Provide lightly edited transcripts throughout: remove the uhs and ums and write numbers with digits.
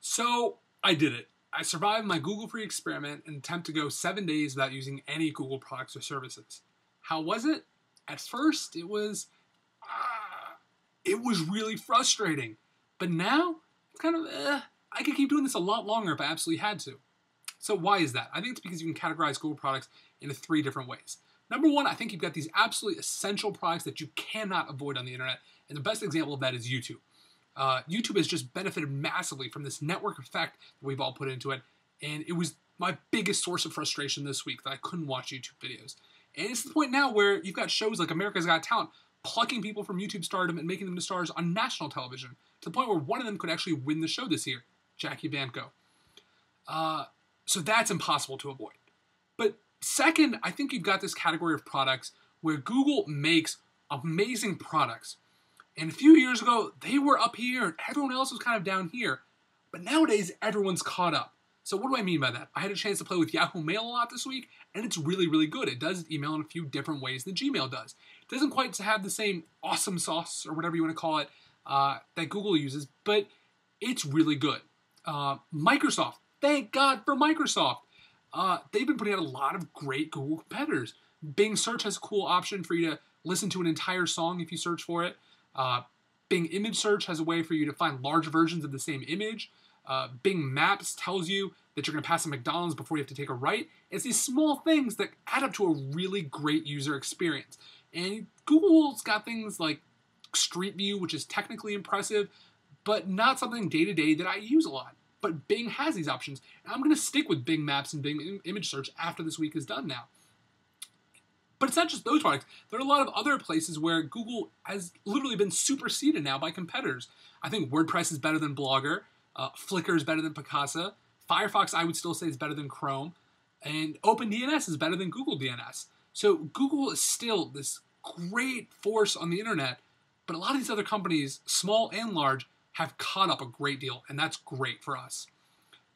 So I did it. I survived my Google free experiment and attempt to go 7 days without using any Google products or services. How was it? At first, it was really frustrating. But now, it's kind of, I could keep doing this a lot longer if I absolutely had to. So why is that? I think it's because you can categorize Google products into 3 different ways. Number one, I think you've got these absolutely essential products that you cannot avoid on the internet. And the best example of that is YouTube. YouTube has just benefited massively from this network effect that we've all put into it. And it was my biggest source of frustration this week that I couldn't watch YouTube videos. And it's the point now where you've got shows like America's Got Talent plucking people from YouTube stardom and making them to stars on national television, to the point where one of them could actually win the show this year, Jackie Banco. So that's impossible to avoid. But second, I think you've got this category of products where Google makes amazing products. And a few years ago, they were up here and everyone else was kind of down here. But nowadays, everyone's caught up. So what do I mean by that? I had a chance to play with Yahoo Mail a lot this week, and it's really, really good. It does email in a few different ways than Gmail does. It doesn't quite have the same awesome sauce, or whatever you want to call it, that Google uses, but it's really good. Microsoft, thank God for Microsoft. They've been putting out a lot of great Google competitors. Bing Search has a cool option for you to listen to an entire song if you search for it. Bing Image Search has a way for you to find large versions of the same image. Bing Maps tells you that you're going to pass a McDonald's before you have to take a right. It's these small things that add up to a really great user experience. And Google's got things like Street View, which is technically impressive, but not something day-to-day that I use a lot. But Bing has these options, and I'm going to stick with Bing Maps and Bing Image Search after this week is done now. But it's not just those products. There are a lot of other places where Google has literally been superseded now by competitors. I think WordPress is better than Blogger. Flickr is better than Picasa. Firefox, I would still say, is better than Chrome. And OpenDNS is better than Google DNS. So Google is still this great force on the internet, but a lot of these other companies, small and large, have caught up a great deal, and that's great for us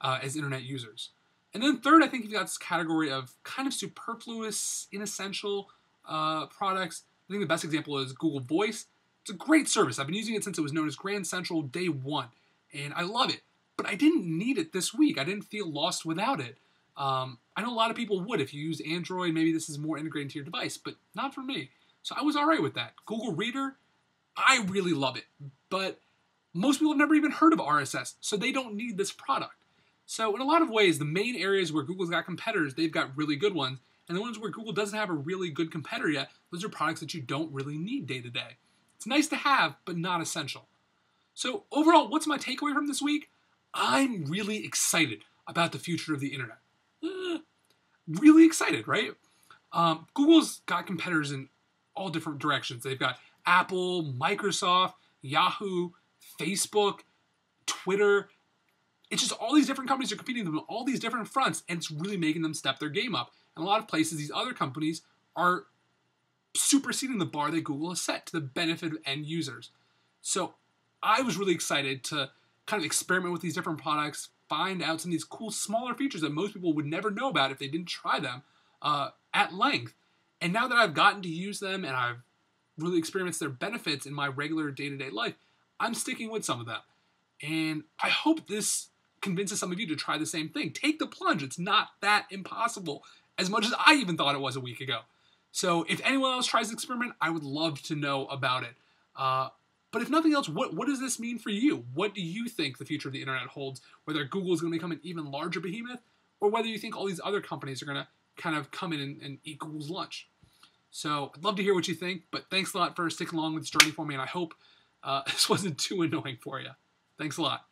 as internet users. And then third, I think you've got this category of kind of superfluous, inessential products. I think the best example is Google Voice. It's a great service. I've been using it since it was known as Grand Central day one, and I love it. But I didn't need it this week. I didn't feel lost without it. I know a lot of people would. If you use Android, maybe this is more integrated into your device, but not for me. So I was all right with that. Google Reader, I really love it. But most people have never even heard of RSS, so they don't need this product. So in a lot of ways, the main areas where Google's got competitors, they've got really good ones. And the ones where Google doesn't have a really good competitor yet, those are products that you don't really need day to day. It's nice to have, but not essential. So overall, what's my takeaway from this week? I'm really excited about the future of the internet. Really excited, right? Google's got competitors in all different directions. They've got Apple, Microsoft, Yahoo, Facebook, Twitter. It's just all these different companies are competing with them on all these different fronts, and it's really making them step their game up. And a lot of places, these other companies are superseding the bar that Google has set to the benefit of end users. So I was really excited to kind of experiment with these different products, find out some of these cool smaller features that most people would never know about if they didn't try them at length. And now that I've gotten to use them and I've really experienced their benefits in my regular day-to-day life, I'm sticking with some of them. And I hope this convinces some of you to try the same thing. Take the plunge. It's not that impossible, as much as I even thought it was a week ago. So if anyone else tries the experiment, I would love to know about it. But if nothing else, what does this mean for you? What do you think the future of the internet holds? Whether Google is going to become an even larger behemoth, or whether you think all these other companies are going to kind of come in and eat Google's lunch. So I'd love to hear what you think, but thanks a lot for sticking along with this journey for me, and I hope this wasn't too annoying for you. Thanks a lot.